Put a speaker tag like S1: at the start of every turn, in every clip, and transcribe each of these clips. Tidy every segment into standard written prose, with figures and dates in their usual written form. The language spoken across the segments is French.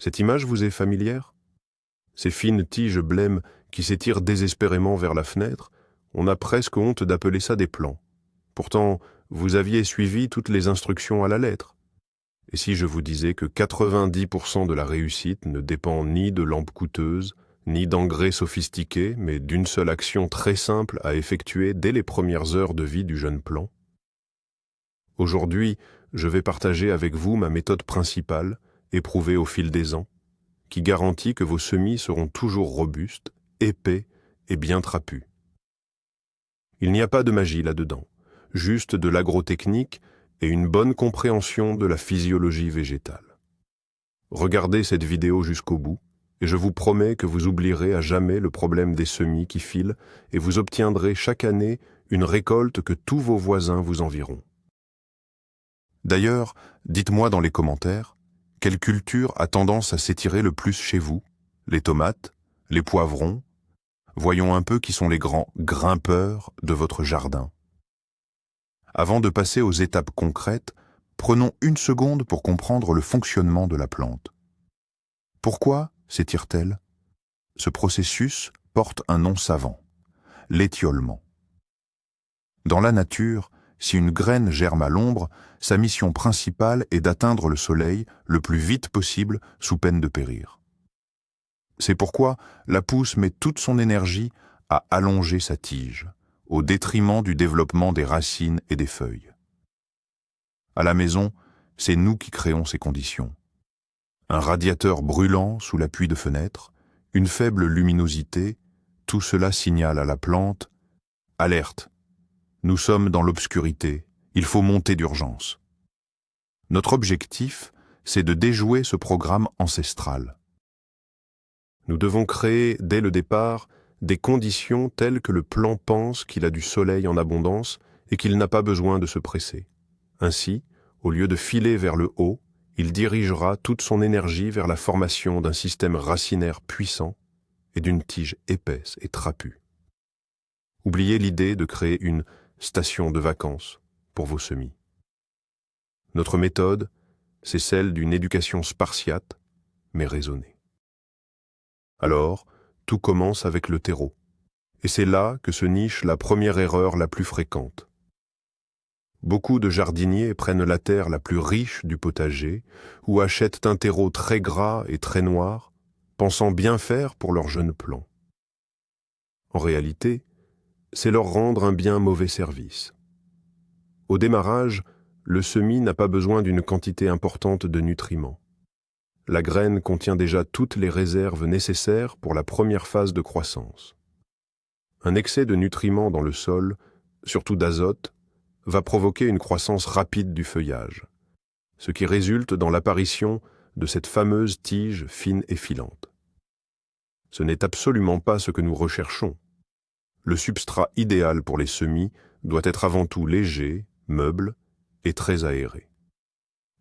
S1: Cette image vous est familière? Ces fines tiges blêmes qui s'étirent désespérément vers la fenêtre, on a presque honte d'appeler ça des plants. Pourtant, vous aviez suivi toutes les instructions à la lettre. Et si je vous disais que 90% de la réussite ne dépend ni de lampes coûteuses, ni d'engrais sophistiqués, mais d'une seule action très simple à effectuer dès les premières heures de vie du jeune plant? Aujourd'hui, je vais partager avec vous ma méthode principale, éprouvée au fil des ans, qui garantit que vos semis seront toujours robustes, épais et bien trapus. Il n'y a pas de magie là-dedans, juste de l'agrotechnique et une bonne compréhension de la physiologie végétale. Regardez cette vidéo jusqu'au bout, et je vous promets que vous oublierez à jamais le problème des semis qui filent et vous obtiendrez chaque année une récolte que tous vos voisins vous envieront. D'ailleurs, dites-moi dans les commentaires, quelle culture a tendance à s'étirer le plus chez vous? Les tomates? Les poivrons? Voyons un peu qui sont les grands grimpeurs de votre jardin. Avant de passer aux étapes concrètes, prenons une seconde pour comprendre le fonctionnement de la plante. Pourquoi s'étire-t-elle? Ce processus porte un nom savant, l'étiolement. Dans la nature, si une graine germe à l'ombre, sa mission principale est d'atteindre le soleil le plus vite possible sous peine de périr. C'est pourquoi la pousse met toute son énergie à allonger sa tige, au détriment du développement des racines et des feuilles. À la maison, c'est nous qui créons ces conditions. Un radiateur brûlant sous l'appui de fenêtre, une faible luminosité, tout cela signale à la plante « Alerte, nous sommes dans l'obscurité, il faut monter d'urgence ». Notre objectif, c'est de déjouer ce programme ancestral. Nous devons créer, dès le départ, des conditions telles que le plant pense qu'il a du soleil en abondance et qu'il n'a pas besoin de se presser. Ainsi, au lieu de filer vers le haut, il dirigera toute son énergie vers la formation d'un système racinaire puissant et d'une tige épaisse et trapue. Oubliez l'idée de créer une station de vacances pour vos semis. Notre méthode, c'est celle d'une éducation spartiate, mais raisonnée. Alors, tout commence avec le terreau. Et c'est là que se niche la première erreur la plus fréquente. Beaucoup de jardiniers prennent la terre la plus riche du potager ou achètent un terreau très gras et très noir, pensant bien faire pour leurs jeunes plants. En réalité, c'est leur rendre un bien mauvais service. Au démarrage, le semis n'a pas besoin d'une quantité importante de nutriments. La graine contient déjà toutes les réserves nécessaires pour la première phase de croissance. Un excès de nutriments dans le sol, surtout d'azote, va provoquer une croissance rapide du feuillage, ce qui résulte dans l'apparition de cette fameuse tige fine et filante. Ce n'est absolument pas ce que nous recherchons. Le substrat idéal pour les semis doit être avant tout léger, meuble et très aéré.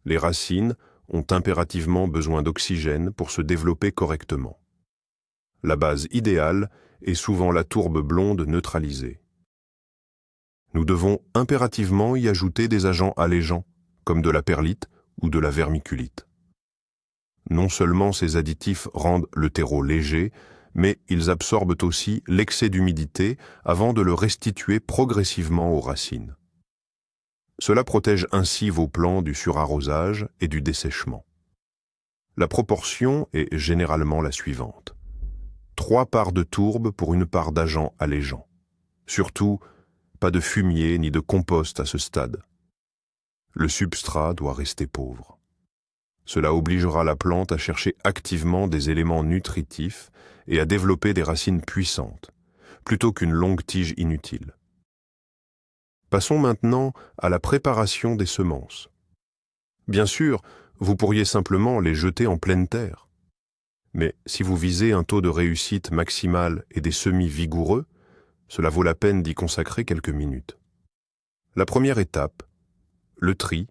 S1: Les racines ont impérativement besoin d'oxygène pour se développer correctement. La base idéale est souvent la tourbe blonde neutralisée. Nous devons impérativement y ajouter des agents allégeants, comme de la perlite ou de la vermiculite. Non seulement ces additifs rendent le terreau léger, mais ils absorbent aussi l'excès d'humidité avant de le restituer progressivement aux racines. Cela protège ainsi vos plants du surarrosage et du dessèchement. La proportion est généralement la suivante. 3 parts de tourbe pour 1 part d'agent allégeant. Surtout, pas de fumier ni de compost à ce stade. Le substrat doit rester pauvre. Cela obligera la plante à chercher activement des éléments nutritifs et à développer des racines puissantes, plutôt qu'une longue tige inutile. Passons maintenant à la préparation des semences. Bien sûr, vous pourriez simplement les jeter en pleine terre. Mais si vous visez un taux de réussite maximal et des semis vigoureux, cela vaut la peine d'y consacrer quelques minutes. La première étape, le tri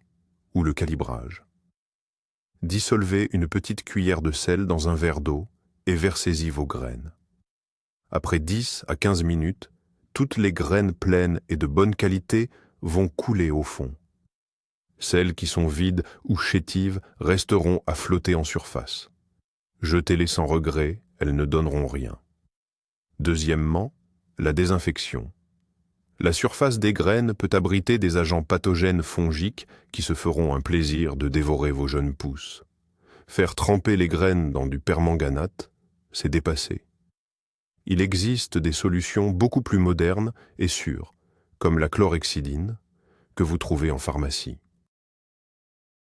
S1: ou le calibrage. Dissolvez une petite cuillère de sel dans un verre d'eau et versez-y vos graines. Après 10 à 15 minutes, toutes les graines pleines et de bonne qualité vont couler au fond. Celles qui sont vides ou chétives resteront à flotter en surface. Jetez-les sans regret, elles ne donneront rien. Deuxièmement, la désinfection. La surface des graines peut abriter des agents pathogènes fongiques qui se feront un plaisir de dévorer vos jeunes pousses. Faire tremper les graines dans du permanganate, c'est dépassé. Il existe des solutions beaucoup plus modernes et sûres, comme la chlorhexidine, que vous trouvez en pharmacie.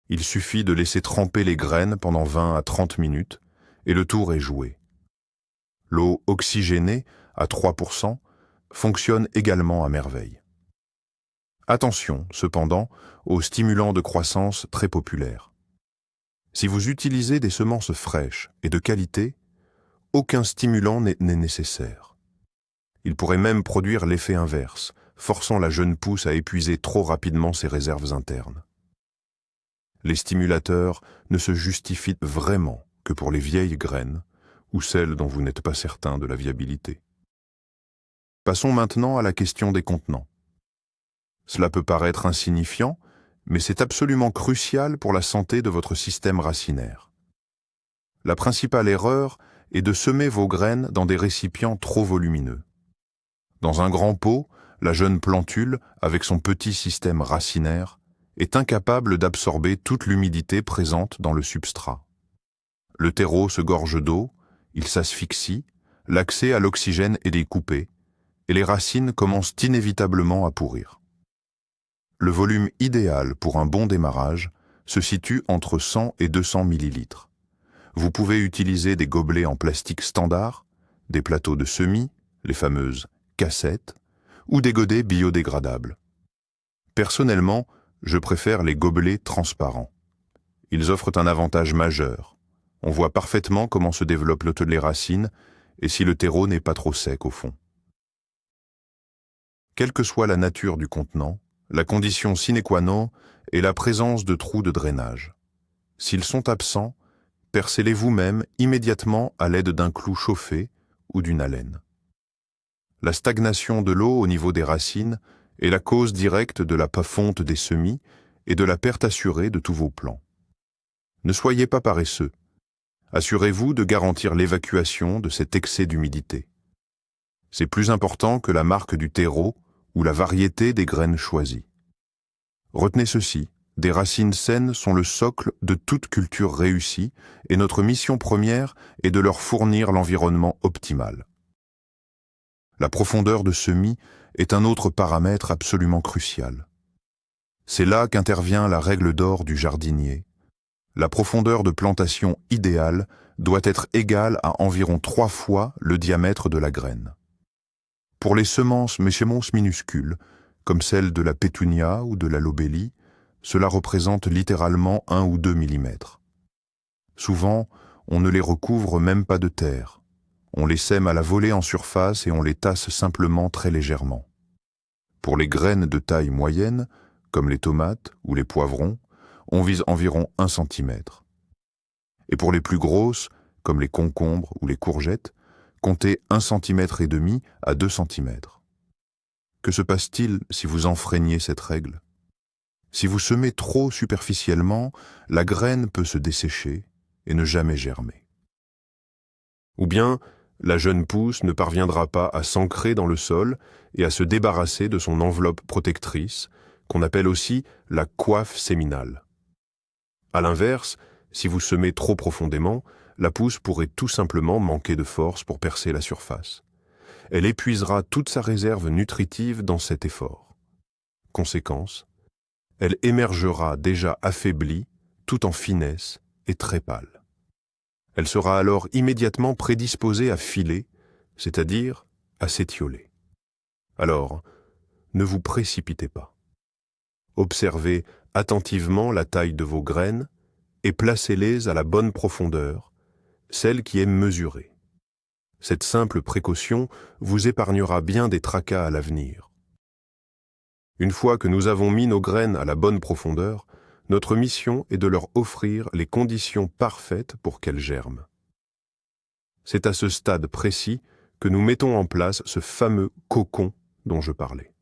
S1: Il suffit de laisser tremper les graines pendant 20 à 30 minutes et le tour est joué. L'eau oxygénée, à 3%, fonctionne également à merveille. Attention, cependant, aux stimulants de croissance très populaires. Si vous utilisez des semences fraîches et de qualité, aucun stimulant n'est nécessaire. Il pourrait même produire l'effet inverse, forçant la jeune pousse à épuiser trop rapidement ses réserves internes. Les stimulateurs ne se justifient vraiment que pour les vieilles graines ou celles dont vous n'êtes pas certain de la viabilité. Passons maintenant à la question des contenants. Cela peut paraître insignifiant, mais c'est absolument crucial pour la santé de votre système racinaire. La principale erreur est de semer vos graines dans des récipients trop volumineux. Dans un grand pot, la jeune plantule, avec son petit système racinaire, est incapable d'absorber toute l'humidité présente dans le substrat. Le terreau se gorge d'eau, il s'asphyxie, l'accès à l'oxygène est découpé, et les racines commencent inévitablement à pourrir. Le volume idéal pour un bon démarrage se situe entre 100 et 200 ml. Vous pouvez utiliser des gobelets en plastique standard, des plateaux de semis, les fameuses cassettes, ou des godets biodégradables. Personnellement, je préfère les gobelets transparents. Ils offrent un avantage majeur. On voit parfaitement comment se développent les racines et si le terreau n'est pas trop sec au fond. Quelle que soit la nature du contenant, la condition sine qua non est la présence de trous de drainage. S'ils sont absents, percez-les vous-même immédiatement à l'aide d'un clou chauffé ou d'une alène. La stagnation de l'eau au niveau des racines est la cause directe de la fonte des semis et de la perte assurée de tous vos plants. Ne soyez pas paresseux. Assurez-vous de garantir l'évacuation de cet excès d'humidité. C'est plus important que la marque du terreau ou la variété des graines choisies. Retenez ceci, des racines saines sont le socle de toute culture réussie et notre mission première est de leur fournir l'environnement optimal. La profondeur de semis est un autre paramètre absolument crucial. C'est là qu'intervient la règle d'or du jardinier. La profondeur de plantation idéale doit être égale à environ 3 fois le diamètre de la graine. Pour les semences minuscules, comme celles de la pétunia ou de la lobélie, cela représente littéralement 1 ou 2 mm. Souvent, on ne les recouvre même pas de terre. On les sème à la volée en surface et on les tasse simplement très légèrement. Pour les graines de taille moyenne, comme les tomates ou les poivrons, on vise environ 1 cm. Et pour les plus grosses, comme les concombres ou les courgettes, comptez 1,5 cm à 2 cm. Que se passe-t-il si vous enfreignez cette règle? Si vous semez trop superficiellement, la graine peut se dessécher et ne jamais germer. Ou bien, la jeune pousse ne parviendra pas à s'ancrer dans le sol et à se débarrasser de son enveloppe protectrice, qu'on appelle aussi la coiffe séminale. À l'inverse, si vous semez trop profondément, la pousse pourrait tout simplement manquer de force pour percer la surface. Elle épuisera toute sa réserve nutritive dans cet effort. Conséquence, elle émergera déjà affaiblie, tout en finesse et très pâle. Elle sera alors immédiatement prédisposée à filer, c'est-à-dire à s'étioler. Alors, ne vous précipitez pas. Observez attentivement la taille de vos graines et placez-les à la bonne profondeur, celle qui est mesurée. Cette simple précaution vous épargnera bien des tracas à l'avenir. Une fois que nous avons mis nos graines à la bonne profondeur, notre mission est de leur offrir les conditions parfaites pour qu'elles germent. C'est à ce stade précis que nous mettons en place ce fameux cocon dont je parlais.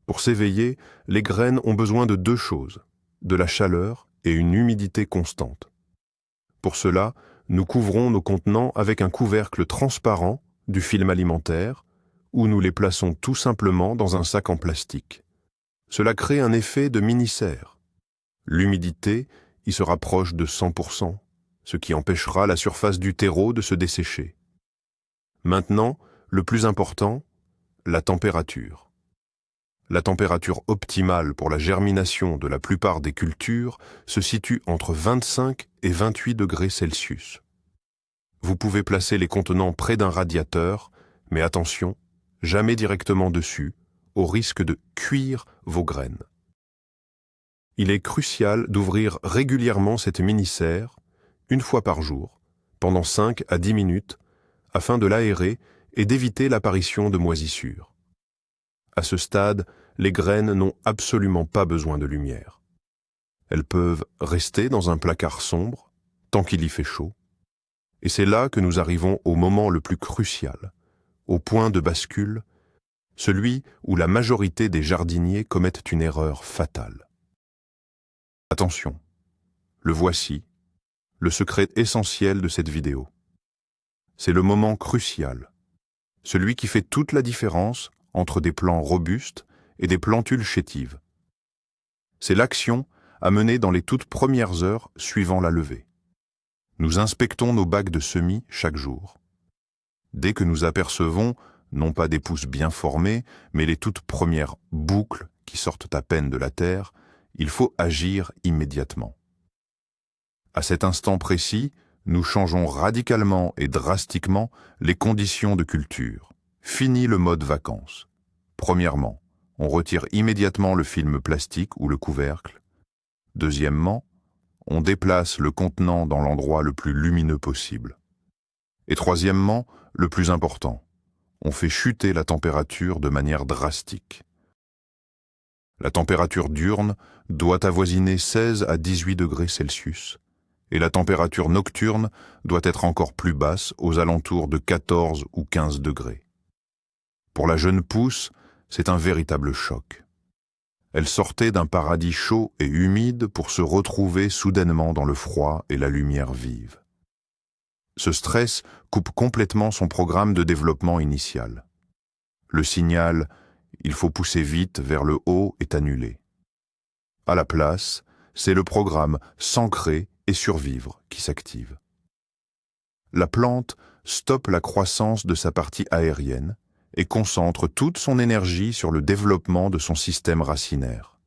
S1: Pour s'éveiller, les graines ont besoin de 2 choses, de la chaleur et une humidité constante. Pour cela, nous couvrons nos contenants avec un couvercle transparent du film alimentaire ou nous les plaçons tout simplement dans un sac en plastique. Cela crée un effet de mini-serre. L'humidité y se rapproche de 100%, ce qui empêchera la surface du terreau de se dessécher. Maintenant, le plus important, la température. La température optimale pour la germination de la plupart des cultures se situe entre 25 et 28 degrés Celsius. Vous pouvez placer les contenants près d'un radiateur, mais attention, jamais directement dessus, au risque de cuire vos graines. Il est crucial d'ouvrir régulièrement cette mini-serre, une fois par jour, pendant 5 à 10 minutes, afin de l'aérer et d'éviter l'apparition de moisissures. À ce stade, les graines n'ont absolument pas besoin de lumière. Elles peuvent rester dans un placard sombre, tant qu'il y fait chaud. Et c'est là que nous arrivons au moment le plus crucial, au point de bascule, celui où la majorité des jardiniers commettent une erreur fatale. Attention, le voici, le secret essentiel de cette vidéo. C'est le moment crucial, celui qui fait toute la différence entre des plants robustes et des plantules chétives. C'est l'action à mener dans les toutes premières heures suivant la levée. Nous inspectons nos bacs de semis chaque jour. Dès que nous apercevons, non pas des pousses bien formées, mais les toutes premières boucles qui sortent à peine de la terre, il faut agir immédiatement. À cet instant précis, nous changeons radicalement et drastiquement les conditions de culture. Fini le mode vacances. Premièrement, on retire immédiatement le film plastique ou le couvercle. Deuxièmement, on déplace le contenant dans l'endroit le plus lumineux possible. Et troisièmement, le plus important, on fait chuter la température de manière drastique. La température diurne doit avoisiner 16 à 18 degrés Celsius, et la température nocturne doit être encore plus basse, aux alentours de 14 ou 15 degrés. Pour la jeune pousse, c'est un véritable choc. Elle sortait d'un paradis chaud et humide pour se retrouver soudainement dans le froid et la lumière vive. Ce stress coupe complètement son programme de développement initial. Le signal « il faut pousser vite vers le haut » est annulé. À la place, c'est le programme « s'ancrer et survivre » qui s'active. La plante stoppe la croissance de sa partie aérienne et concentre toute son énergie sur le développement de son système racinaire.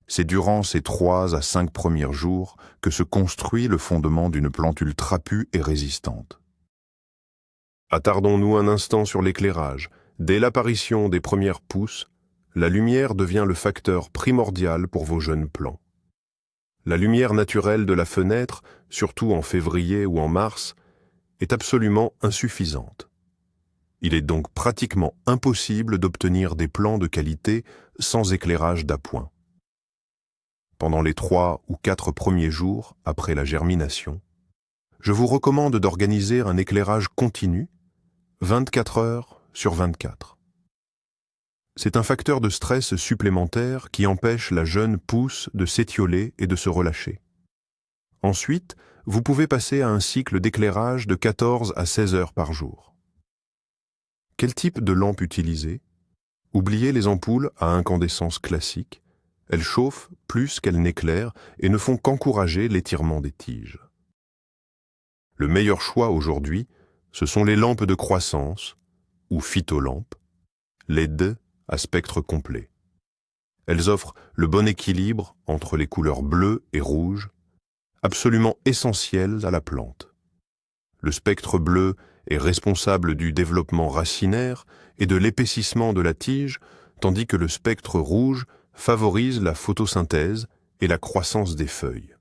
S1: C'est durant ces 3 à 5 premiers jours que se construit le fondement d'une plantule trapue et résistante. Attardons-nous un instant sur l'éclairage. Dès l'apparition des premières pousses, la lumière devient le facteur primordial pour vos jeunes plants. La lumière naturelle de la fenêtre, surtout en février ou en mars, est absolument insuffisante. Il est donc pratiquement impossible d'obtenir des plants de qualité sans éclairage d'appoint. Pendant les 3 ou 4 premiers jours après la germination, je vous recommande d'organiser un éclairage continu, 24 heures sur 24. C'est un facteur de stress supplémentaire qui empêche la jeune pousse de s'étioler et de se relâcher. Ensuite, vous pouvez passer à un cycle d'éclairage de 14 à 16 heures par jour. Quel type de lampe utiliser? Oubliez les ampoules à incandescence classique. Elles chauffent plus qu'elles n'éclairent et ne font qu'encourager l'étirement des tiges. Le meilleur choix aujourd'hui, ce sont les lampes de croissance, ou phytolampes, LED à spectre complet. Elles offrent le bon équilibre entre les couleurs bleues et rouges, absolument essentielles à la plante. Le spectre bleu est responsable du développement racinaire et de l'épaississement de la tige, tandis que le spectre rouge favorise la photosynthèse et la croissance des feuilles.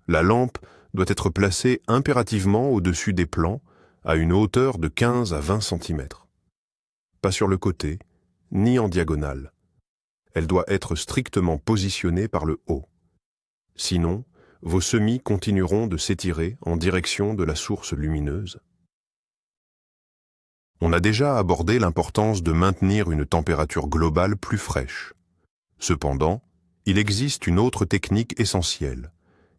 S1: La lampe doit être placée impérativement au-dessus des plants, à une hauteur de 15 à 20 cm. Pas sur le côté, ni en diagonale. Elle doit être strictement positionnée par le haut. Sinon, vos semis continueront de s'étirer en direction de la source lumineuse. On a déjà abordé l'importance de maintenir une température globale plus fraîche. Cependant, il existe une autre technique essentielle,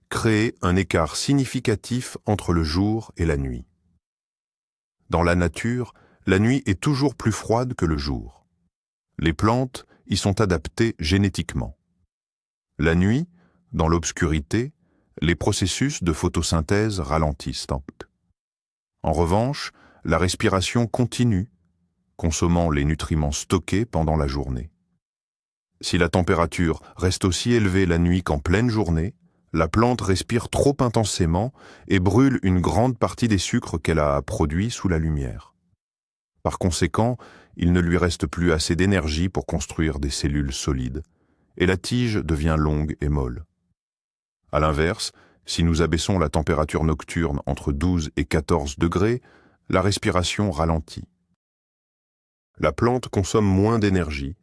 S1: créer un écart significatif entre le jour et la nuit. Dans la nature, la nuit est toujours plus froide que le jour. Les plantes y sont adaptées génétiquement. La nuit, dans l'obscurité, les processus de photosynthèse ralentissent. En revanche, la respiration continue, consommant les nutriments stockés pendant la journée. Si la température reste aussi élevée la nuit qu'en pleine journée, la plante respire trop intensément et brûle une grande partie des sucres qu'elle a produits sous la lumière. Par conséquent, il ne lui reste plus assez d'énergie pour construire des cellules solides, et la tige devient longue et molle. À l'inverse, si nous abaissons la température nocturne entre 12 et 14 degrés, la respiration ralentit. La plante consomme moins d'énergie,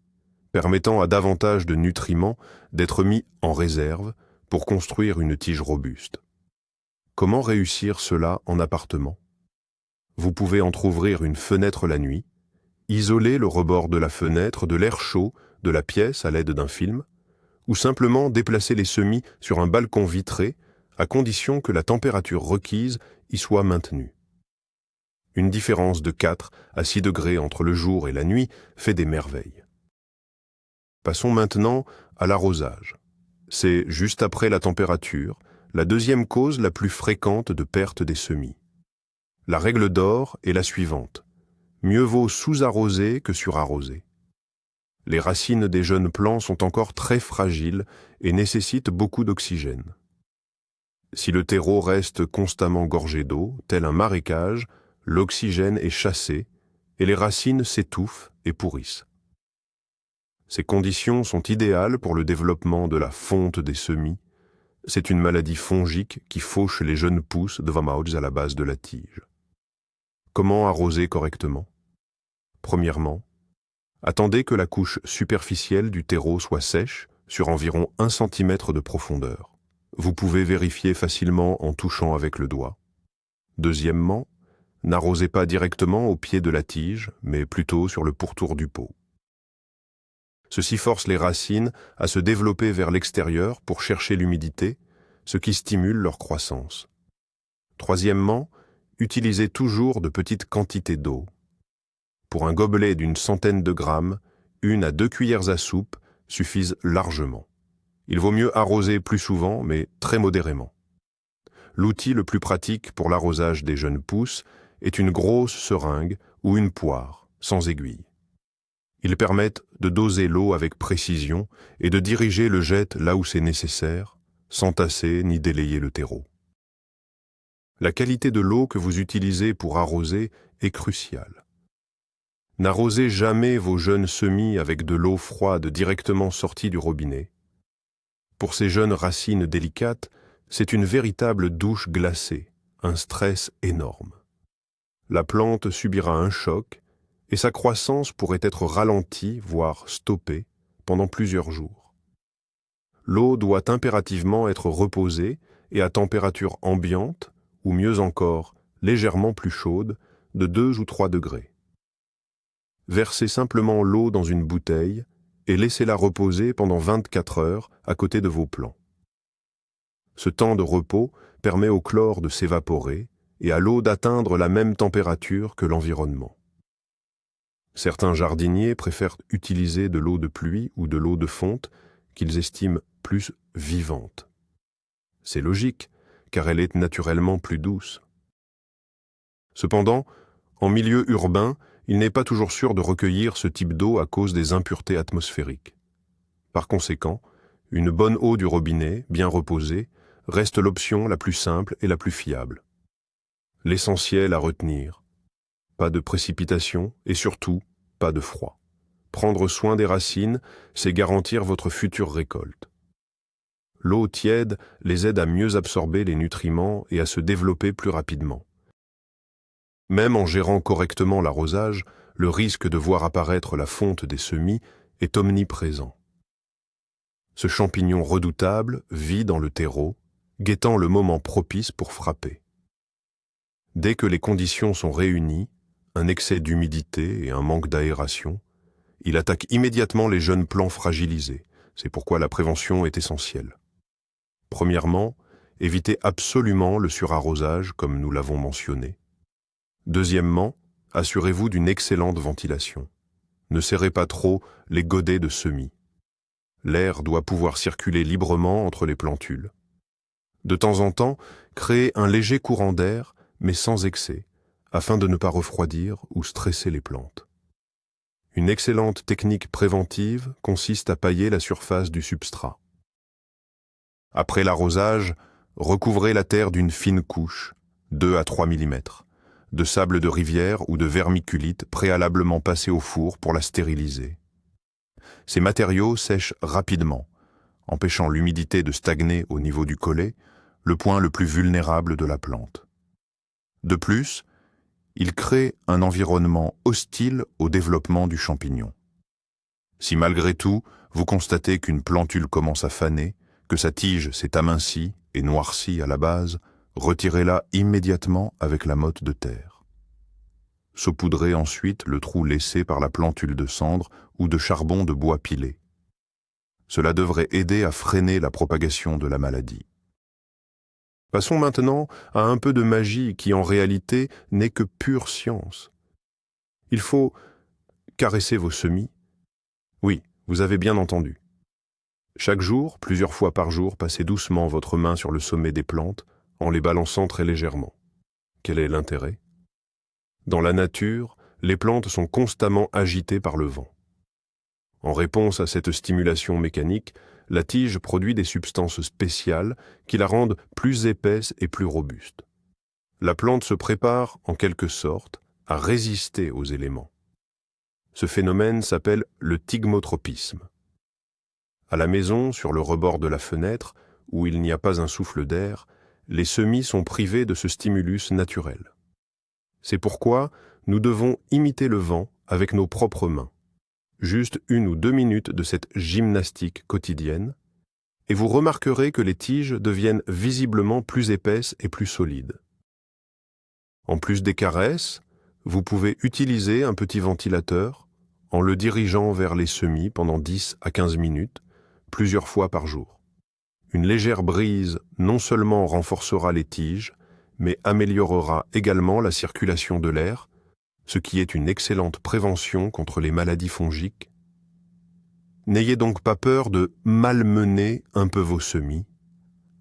S1: permettant à davantage de nutriments d'être mis en réserve pour construire une tige robuste. Comment réussir cela en appartement? Vous pouvez entrouvrir une fenêtre la nuit, isoler le rebord de la fenêtre de l'air chaud de la pièce à l'aide d'un film, ou simplement déplacer les semis sur un balcon vitré à condition que la température requise y soit maintenue. Une différence de 4 à 6 degrés entre le jour et la nuit fait des merveilles. Passons maintenant à l'arrosage. C'est, juste après la température, la deuxième cause la plus fréquente de perte des semis. La règle d'or est la suivante. Mieux vaut sous-arroser que surarroser. Les racines des jeunes plants sont encore très fragiles et nécessitent beaucoup d'oxygène. Si le terreau reste constamment gorgé d'eau, tel un marécage, l'oxygène est chassé et les racines s'étouffent et pourrissent. Ces conditions sont idéales pour le développement de la fonte des semis. C'est une maladie fongique qui fauche les jeunes pousses de Vamaoz à la base de la tige. Comment arroser correctement? Premièrement, attendez que la couche superficielle du terreau soit sèche sur environ 1 cm de profondeur. Vous pouvez vérifier facilement en touchant avec le doigt. Deuxièmement, n'arrosez pas directement au pied de la tige, mais plutôt sur le pourtour du pot. Ceci force les racines à se développer vers l'extérieur pour chercher l'humidité, ce qui stimule leur croissance. Troisièmement, utilisez toujours de petites quantités d'eau. Pour un gobelet d'une centaine de grammes, 1 à 2 cuillères à soupe suffisent largement. Il vaut mieux arroser plus souvent, mais très modérément. L'outil le plus pratique pour l'arrosage des jeunes pousses est une grosse seringue ou une poire, sans aiguille. Ils permettent de doser l'eau avec précision et de diriger le jet là où c'est nécessaire, sans tasser ni délayer le terreau. La qualité de l'eau que vous utilisez pour arroser est cruciale. N'arrosez jamais vos jeunes semis avec de l'eau froide directement sortie du robinet. Pour ces jeunes racines délicates, c'est une véritable douche glacée, un stress énorme. La plante subira un choc et sa croissance pourrait être ralentie, voire stoppée, pendant plusieurs jours. L'eau doit impérativement être reposée et à température ambiante, ou mieux encore, légèrement plus chaude, de 2 ou 3 degrés. Versez simplement l'eau dans une bouteille et laissez-la reposer pendant 24 heures à côté de vos plants. Ce temps de repos permet au chlore de s'évaporer et à l'eau d'atteindre la même température que l'environnement. Certains jardiniers préfèrent utiliser de l'eau de pluie ou de l'eau de fonte qu'ils estiment plus vivante. C'est logique, car elle est naturellement plus douce. Cependant, en milieu urbain, il n'est pas toujours sûr de recueillir ce type d'eau à cause des impuretés atmosphériques. Par conséquent, une bonne eau du robinet, bien reposée, reste l'option la plus simple et la plus fiable. L'essentiel à retenir: pas de précipitation et surtout, pas de froid. Prendre soin des racines, c'est garantir votre future récolte. L'eau tiède les aide à mieux absorber les nutriments et à se développer plus rapidement. Même en gérant correctement l'arrosage, le risque de voir apparaître la fonte des semis est omniprésent. Ce champignon redoutable vit dans le terreau, guettant le moment propice pour frapper. Dès que les conditions sont réunies, un excès d'humidité et un manque d'aération, il attaque immédiatement les jeunes plants fragilisés. C'est pourquoi la prévention est essentielle. Premièrement, évitez absolument le surarrosage comme nous l'avons mentionné. Deuxièmement, assurez-vous d'une excellente ventilation. Ne serrez pas trop les godets de semis. L'air doit pouvoir circuler librement entre les plantules. De temps en temps, créez un léger courant d'air, mais sans excès, afin de ne pas refroidir ou stresser les plantes. Une excellente technique préventive consiste à pailler la surface du substrat. Après l'arrosage, recouvrez la terre d'une fine couche, 2 à 3 mm, de sable de rivière ou de vermiculite préalablement passé au four pour la stériliser. Ces matériaux sèchent rapidement, empêchant l'humidité de stagner au niveau du collet, le point le plus vulnérable de la plante. De plus, ils créent un environnement hostile au développement du champignon. Si malgré tout, vous constatez qu'une plantule commence à faner, que sa tige s'est amincie et noircie à la base, retirez-la immédiatement avec la motte de terre. Saupoudrez ensuite le trou laissé par la plantule de cendre ou de charbon de bois pilé. Cela devrait aider à freiner la propagation de la maladie. Passons maintenant à un peu de magie qui en réalité n'est que pure science. Il faut caresser vos semis. Oui, vous avez bien entendu. Chaque jour, plusieurs fois par jour, passez doucement votre main sur le sommet des plantes en les balançant très légèrement. Quel est l'intérêt? Dans la nature, les plantes sont constamment agitées par le vent. En réponse à cette stimulation mécanique, la tige produit des substances spéciales qui la rendent plus épaisse et plus robuste. La plante se prépare, en quelque sorte, à résister aux éléments. Ce phénomène s'appelle le thigmotropisme. À la maison, sur le rebord de la fenêtre, où il n'y a pas un souffle d'air, les semis sont privés de ce stimulus naturel. C'est pourquoi nous devons imiter le vent avec nos propres mains. Juste 1 ou 2 minutes de cette gymnastique quotidienne, et vous remarquerez que les tiges deviennent visiblement plus épaisses et plus solides. En plus des caresses, vous pouvez utiliser un petit ventilateur en le dirigeant vers les semis pendant 10 à 15 minutes, plusieurs fois par jour. Une légère brise non seulement renforcera les tiges, mais améliorera également la circulation de l'air, ce qui est une excellente prévention contre les maladies fongiques. N'ayez donc pas peur de malmener un peu vos semis.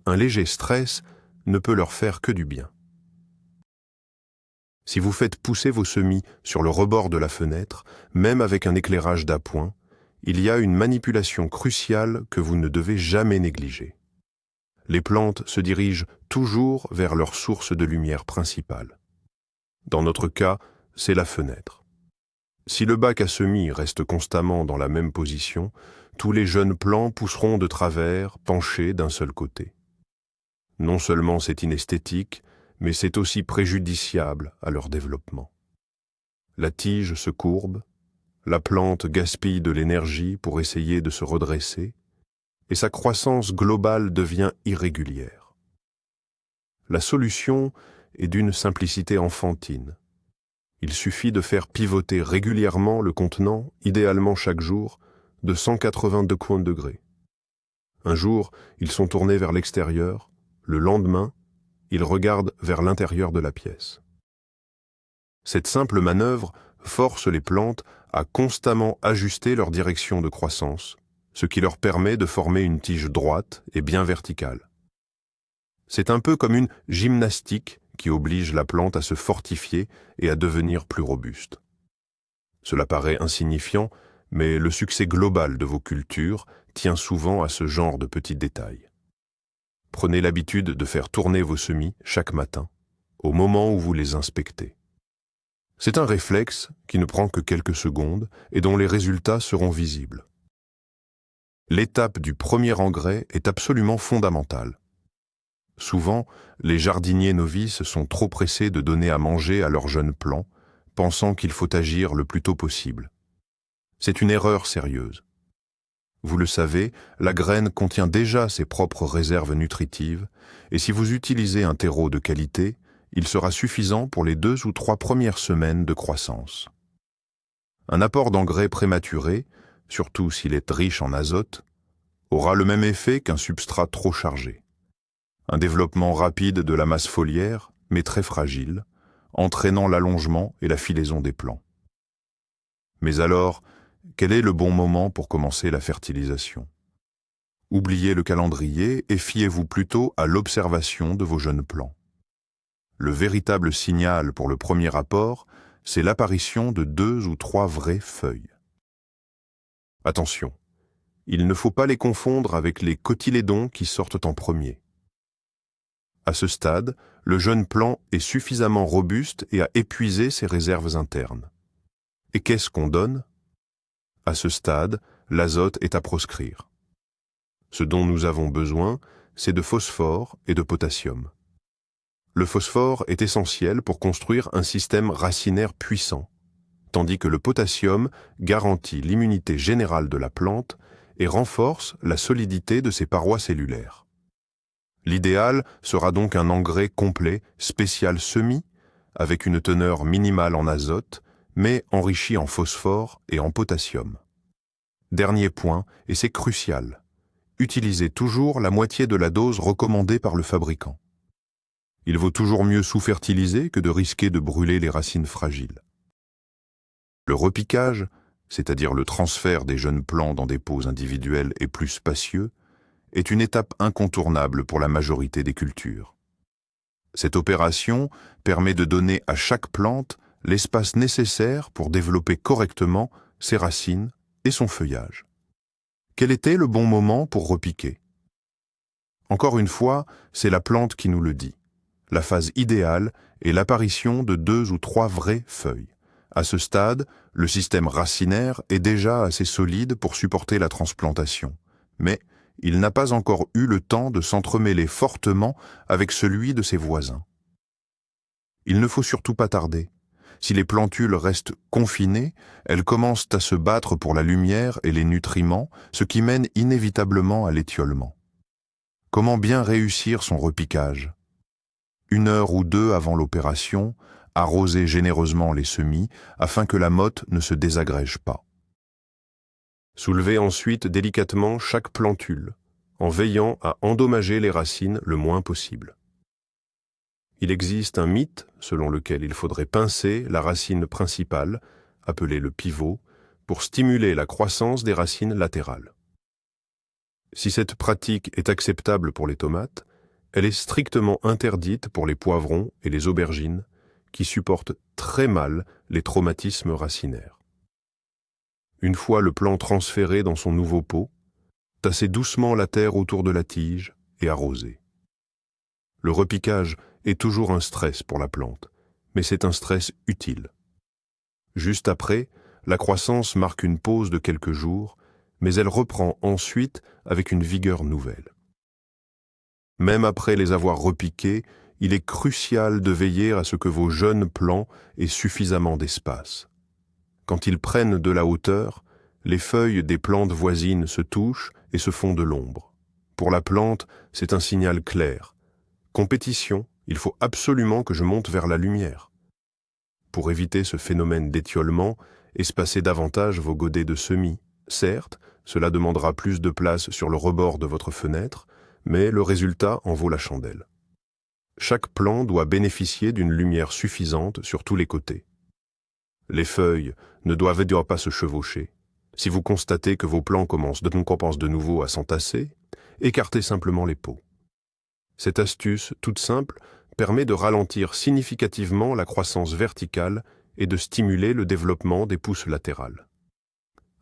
S1: Un léger stress ne peut leur faire que du bien. Si vous faites pousser vos semis sur le rebord de la fenêtre, même avec un éclairage d'appoint, il y a une manipulation cruciale que vous ne devez jamais négliger. Les plantes se dirigent toujours vers leur source de lumière principale. Dans notre cas, c'est la fenêtre. Si le bac à semis reste constamment dans la même position, tous les jeunes plants pousseront de travers, penchés d'un seul côté. Non seulement c'est inesthétique, mais c'est aussi préjudiciable à leur développement. La tige se courbe, la plante gaspille de l'énergie pour essayer de se redresser, et sa croissance globale devient irrégulière. La solution est d'une simplicité enfantine. Il suffit de faire pivoter régulièrement le contenant, idéalement chaque jour, de 180 degrés. Un jour, ils sont tournés vers l'extérieur, le lendemain, ils regardent vers l'intérieur de la pièce. Cette simple manœuvre force les plantes à constamment ajuster leur direction de croissance, ce qui leur permet de former une tige droite et bien verticale. C'est un peu comme une gymnastique qui oblige la plante à se fortifier et à devenir plus robuste. Cela paraît insignifiant, mais le succès global de vos cultures tient souvent à ce genre de petits détails. Prenez l'habitude de faire tourner vos semis chaque matin, au moment où vous les inspectez. C'est un réflexe qui ne prend que quelques secondes et dont les résultats seront visibles. L'étape du premier engrais est absolument fondamentale. Souvent, les jardiniers novices sont trop pressés de donner à manger à leurs jeunes plants, pensant qu'il faut agir le plus tôt possible. C'est une erreur sérieuse. Vous le savez, la graine contient déjà ses propres réserves nutritives, et si vous utilisez un terreau de qualité, il sera suffisant pour les 2 ou 3 premières semaines de croissance. Un apport d'engrais prématuré, surtout s'il est riche en azote, aura le même effet qu'un substrat trop chargé. un développement rapide de la masse foliaire, mais très fragile, entraînant l'allongement et la filaison des plants. Mais alors, quel est le bon moment pour commencer la fertilisation? Oubliez le calendrier et fiez-vous plutôt à l'observation de vos jeunes plants. Le véritable signal pour le premier apport, c'est l'apparition de 2 ou 3 vraies feuilles. Attention, il ne faut pas les confondre avec les cotylédons qui sortent en premier. À ce stade, le jeune plant est suffisamment robuste et a épuisé ses réserves internes. Et qu'est-ce qu'on donne? À ce stade, l'azote est à proscrire. Ce dont nous avons besoin, c'est de phosphore et de potassium. Le phosphore est essentiel pour construire un système racinaire puissant, tandis que le potassium garantit l'immunité générale de la plante et renforce la solidité de ses parois cellulaires. L'idéal sera donc un engrais complet, spécial semis, avec une teneur minimale en azote, mais enrichi en phosphore et en potassium. Dernier point, et c'est crucial, utilisez toujours la moitié de la dose recommandée par le fabricant. Il vaut toujours mieux sous-fertiliser que de risquer de brûler les racines fragiles. Le repiquage, c'est-à-dire le transfert des jeunes plants dans des pots individuels et plus spacieux, est une étape incontournable pour la majorité des cultures. Cette opération permet de donner à chaque plante l'espace nécessaire pour développer correctement ses racines et son feuillage. Quel était le bon moment pour repiquer? Encore une fois, c'est la plante qui nous le dit. La phase idéale est l'apparition de 2 ou 3 vraies feuilles. À ce stade, le système racinaire est déjà assez solide pour supporter la transplantation, mais il n'a pas encore eu le temps de s'entremêler fortement avec celui de ses voisins. Il ne faut surtout pas tarder. Si les plantules restent confinées, elles commencent à se battre pour la lumière et les nutriments, ce qui mène inévitablement à l'étiolement. Comment bien réussir son repiquage? 1 heure ou 2 avant l'opération, arrosez généreusement les semis afin que la motte ne se désagrège pas. Soulevez ensuite délicatement chaque plantule, en veillant à endommager les racines le moins possible. Il existe un mythe selon lequel il faudrait pincer la racine principale, appelée le pivot, pour stimuler la croissance des racines latérales. Si cette pratique est acceptable pour les tomates, elle est strictement interdite pour les poivrons et les aubergines, qui supportent très mal les traumatismes racinaires. Une fois le plant transféré dans son nouveau pot, tassez doucement la terre autour de la tige et arrosez. Le repiquage est toujours un stress pour la plante, mais c'est un stress utile. Juste après, la croissance marque une pause de quelques jours, mais elle reprend ensuite avec une vigueur nouvelle. Même après les avoir repiqués, il est crucial de veiller à ce que vos jeunes plants aient suffisamment d'espace. Quand ils prennent de la hauteur, les feuilles des plantes voisines se touchent et se font de l'ombre. Pour la plante, c'est un signal clair. Compétition, il faut absolument que je monte vers la lumière. Pour éviter ce phénomène d'étiolement, espacez davantage vos godets de semis. Certes, cela demandera plus de place sur le rebord de votre fenêtre, mais le résultat en vaut la chandelle. Chaque plant doit bénéficier d'une lumière suffisante sur tous les côtés. Les feuilles ne doivent pas se chevaucher. Si vous constatez que vos plants commencent de nouveau à s'entasser, écartez simplement les pots. Cette astuce, toute simple, permet de ralentir significativement la croissance verticale et de stimuler le développement des pousses latérales.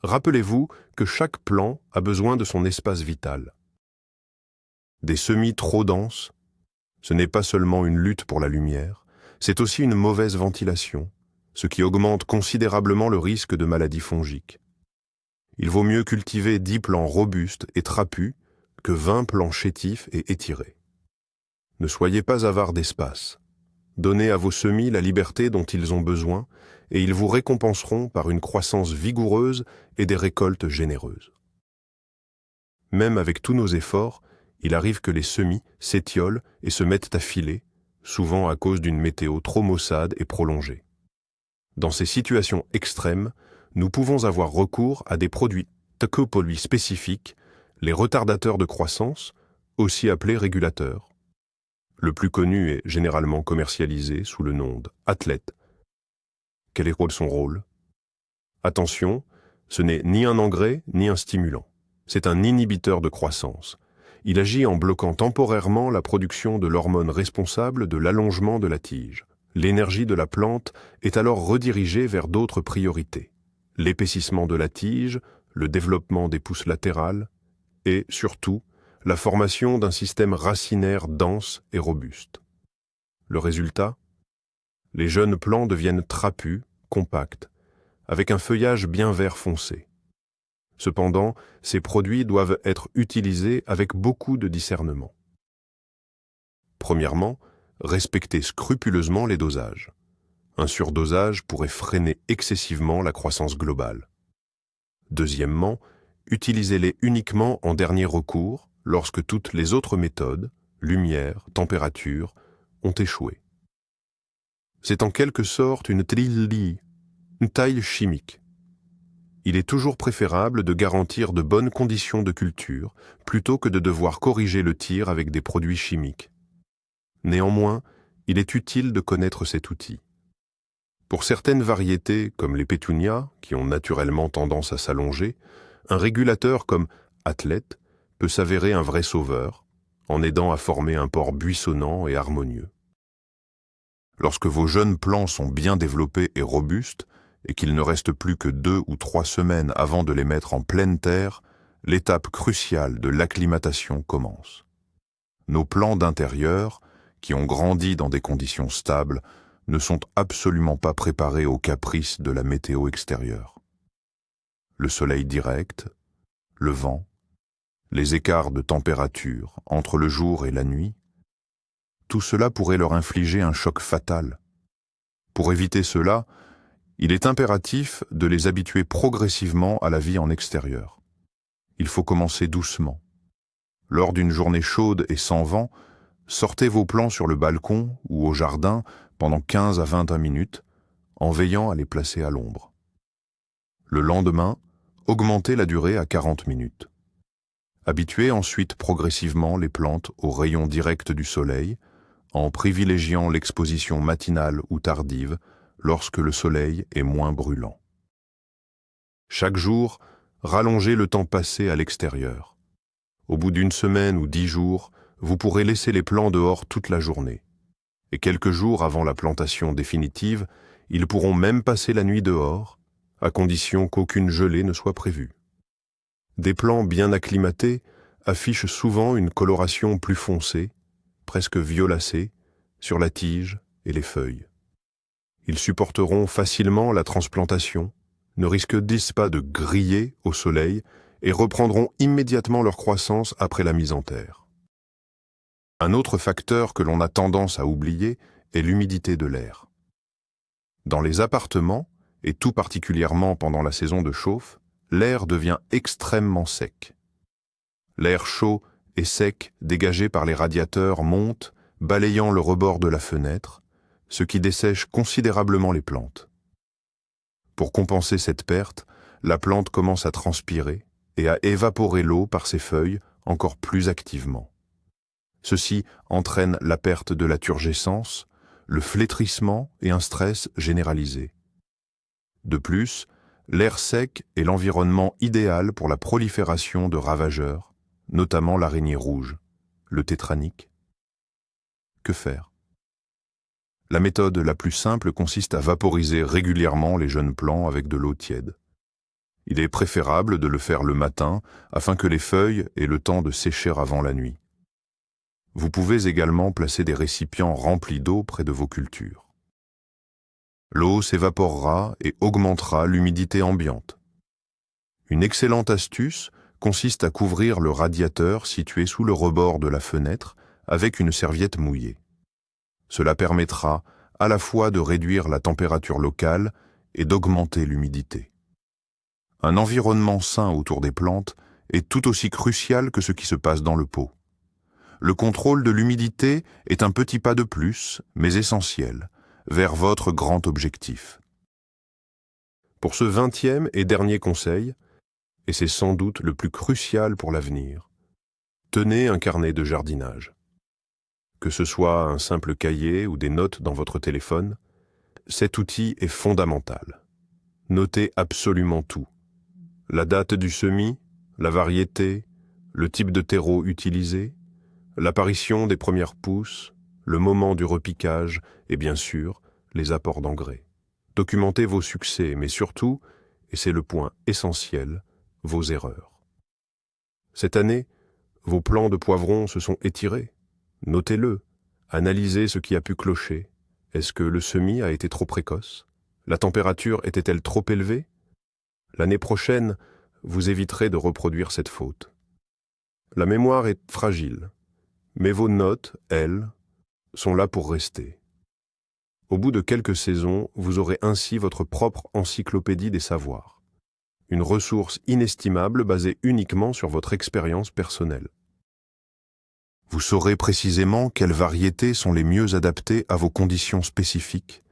S1: Rappelez-vous que chaque plant a besoin de son espace vital. Des semis trop denses, ce n'est pas seulement une lutte pour la lumière, c'est aussi une mauvaise ventilation, ce qui augmente considérablement le risque de maladies fongiques. Il vaut mieux cultiver 10 plants robustes et trapus que 20 plants chétifs et étirés. Ne soyez pas avare d'espace. Donnez à vos semis la liberté dont ils ont besoin et ils vous récompenseront par une croissance vigoureuse et des récoltes généreuses. Même avec tous nos efforts, il arrive que les semis s'étiolent et se mettent à filer, souvent à cause d'une météo trop maussade et prolongée. Dans ces situations extrêmes, nous pouvons avoir recours à des produits spécifiques, les retardateurs de croissance, aussi appelés régulateurs, Le plus connu est généralement commercialisé sous le nom d'Athlète. Quel est son rôle? Attention, ce n'est ni un engrais ni un stimulant. C'est un inhibiteur de croissance. Il agit en bloquant temporairement la production de l'hormone responsable de l'allongement de la tige. L'énergie de la plante est alors redirigée vers d'autres priorités. L'épaississement de la tige, le développement des pousses latérales et, surtout, la formation d'un système racinaire dense et robuste. Le résultat? Les jeunes plants deviennent trapus, compacts, avec un feuillage bien vert foncé. Cependant, ces produits doivent être utilisés avec beaucoup de discernement. Premièrement, respectez scrupuleusement les dosages. Un surdosage pourrait freiner excessivement la croissance globale. Deuxièmement, utilisez-les uniquement en dernier recours lorsque toutes les autres méthodes, lumière, température, ont échoué. C'est en quelque sorte une taille chimique. Il est toujours préférable de garantir de bonnes conditions de culture plutôt que de devoir corriger le tir avec des produits chimiques. Néanmoins, il est utile de connaître cet outil. Pour certaines variétés, comme les pétunias, qui ont naturellement tendance à s'allonger, un régulateur comme Athlète peut s'avérer un vrai sauveur, en aidant à former un port buissonnant et harmonieux. Lorsque vos jeunes plants sont bien développés et robustes, et qu'il ne reste plus que 2 ou 3 semaines avant de les mettre en pleine terre, l'étape cruciale de l'acclimatation commence. Nos plants d'intérieur, qui ont grandi dans des conditions stables, ne sont absolument pas préparés aux caprices de la météo extérieure. Le soleil direct, le vent, les écarts de température entre le jour et la nuit, tout cela pourrait leur infliger un choc fatal. Pour éviter cela, il est impératif de les habituer progressivement à la vie en extérieur. Il faut commencer doucement. Lors d'une journée chaude et sans vent, sortez vos plants sur le balcon ou au jardin pendant 15 à 20 minutes, en veillant à les placer à l'ombre. Le lendemain, augmentez la durée à 40 minutes. Habituez ensuite progressivement les plantes aux rayons directs du soleil, en privilégiant l'exposition matinale ou tardive lorsque le soleil est moins brûlant. Chaque jour, rallongez le temps passé à l'extérieur. Au bout d'une semaine ou 10 jours, vous pourrez laisser les plants dehors toute la journée. Et quelques jours avant la plantation définitive, ils pourront même passer la nuit dehors, à condition qu'aucune gelée ne soit prévue. Des plants bien acclimatés affichent souvent une coloration plus foncée, presque violacée, sur la tige et les feuilles. Ils supporteront facilement la transplantation, ne risquent-ils pas de griller au soleil et reprendront immédiatement leur croissance après la mise en terre. Un autre facteur que l'on a tendance à oublier est l'humidité de l'air. Dans les appartements, et tout particulièrement pendant la saison de chauffe, l'air devient extrêmement sec. L'air chaud et sec dégagé par les radiateurs monte, balayant le rebord de la fenêtre, ce qui dessèche considérablement les plantes. Pour compenser cette perte, la plante commence à transpirer et à évaporer l'eau par ses feuilles encore plus activement. Ceci entraîne la perte de la turgescence, le flétrissement et un stress généralisé. De plus, l'air sec est l'environnement idéal pour la prolifération de ravageurs, notamment l'araignée rouge, le tétranique. Que faire? La méthode la plus simple consiste à vaporiser régulièrement les jeunes plants avec de l'eau tiède. Il est préférable de le faire le matin afin que les feuilles aient le temps de sécher avant la nuit. Vous pouvez également placer des récipients remplis d'eau près de vos cultures. L'eau s'évaporera et augmentera l'humidité ambiante. Une excellente astuce consiste à couvrir le radiateur situé sous le rebord de la fenêtre avec une serviette mouillée. Cela permettra à la fois de réduire la température locale et d'augmenter l'humidité. Un environnement sain autour des plantes est tout aussi crucial que ce qui se passe dans le pot. Le contrôle de l'humidité est un petit pas de plus, mais essentiel, vers votre grand objectif. Pour ce 20e et dernier conseil, et c'est sans doute le plus crucial pour l'avenir, tenez un carnet de jardinage. que ce soit un simple cahier ou des notes dans votre téléphone, cet outil est fondamental. Notez absolument tout. La date du semis, la variété, le type de terreau utilisé, l'apparition des premières pousses, le moment du repiquage et bien sûr, les apports d'engrais. Documentez vos succès, mais surtout, et c'est le point essentiel, vos erreurs. Cette année, vos plants de poivrons se sont étirés. Notez-le. Analysez ce qui a pu clocher. Est-ce que le semis a été trop précoce? La température était-elle trop élevée? L'année prochaine, vous éviterez de reproduire cette faute. La mémoire est fragile, mais vos notes, elles, sont là pour rester. Au bout de quelques saisons, vous aurez ainsi votre propre encyclopédie des savoirs. Une ressource inestimable basée uniquement sur votre expérience personnelle. Vous saurez précisément quelles variétés sont les mieux adaptées à vos conditions spécifiques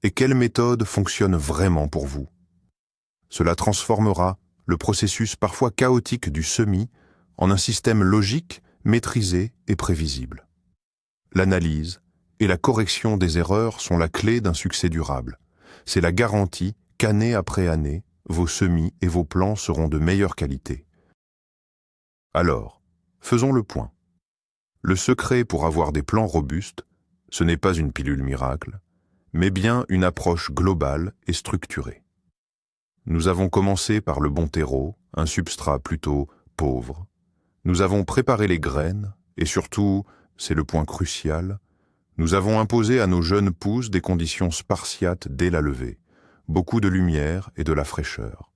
S1: et quelle méthode fonctionne vraiment pour vous. Cela transformera le processus parfois chaotique du semis en un système logique, maîtrisé et prévisible. L'analyse et la correction des erreurs sont la clé d'un succès durable. C'est la garantie qu'année après année, vos semis et vos plants seront de meilleure qualité. Alors, faisons le point. Le secret pour avoir des plants robustes, ce n'est pas une pilule miracle, mais bien une approche globale et structurée. Nous avons commencé par le bon terreau, un substrat plutôt pauvre. Nous avons préparé les graines et surtout, c'est le point crucial, nous avons imposé à nos jeunes pousses des conditions spartiates dès la levée, beaucoup de lumière et de la fraîcheur.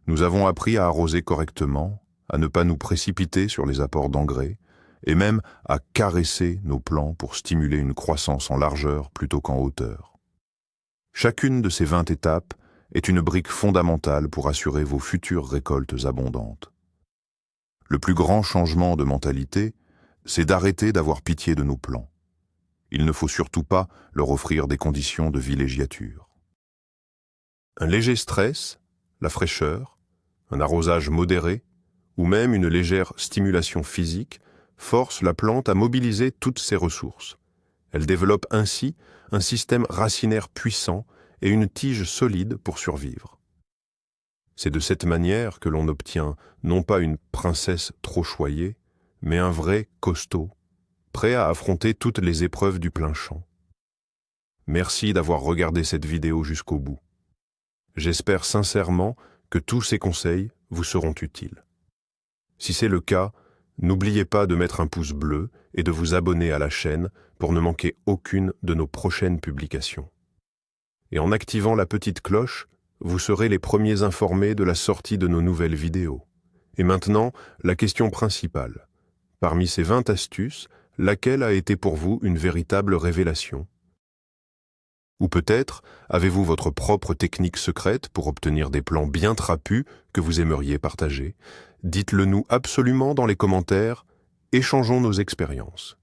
S1: Nous avons appris à arroser correctement, à ne pas nous précipiter sur les apports d'engrais, et même à caresser nos plants pour stimuler une croissance en largeur plutôt qu'en hauteur. Chacune de ces 20 étapes est une brique fondamentale pour assurer vos futures récoltes abondantes. Le plus grand changement de mentalité, c'est d'arrêter d'avoir pitié de nos plants. Il ne faut surtout pas leur offrir des conditions de villégiature. Un léger stress, la fraîcheur, un arrosage modéré, ou même une légère stimulation physique force la plante à mobiliser toutes ses ressources. Elle développe ainsi un système racinaire puissant et une tige solide pour survivre. C'est de cette manière que l'on obtient non pas une princesse trop choyée, mais un vrai costaud, prêt à affronter toutes les épreuves du plein champ. Merci d'avoir regardé cette vidéo jusqu'au bout. J'espère sincèrement que tous ces conseils vous seront utiles. Si c'est le cas, n'oubliez pas de mettre un pouce bleu et de vous abonner à la chaîne pour ne manquer aucune de nos prochaines publications. Et en activant la petite cloche, vous serez les premiers informés de la sortie de nos nouvelles vidéos. Et maintenant, la question principale. Parmi ces 20 astuces, laquelle a été pour vous une véritable révélation? Ou peut-être avez-vous votre propre technique secrète pour obtenir des plants bien trapus que vous aimeriez partager? Dites-le nous absolument dans les commentaires, échangeons nos expériences.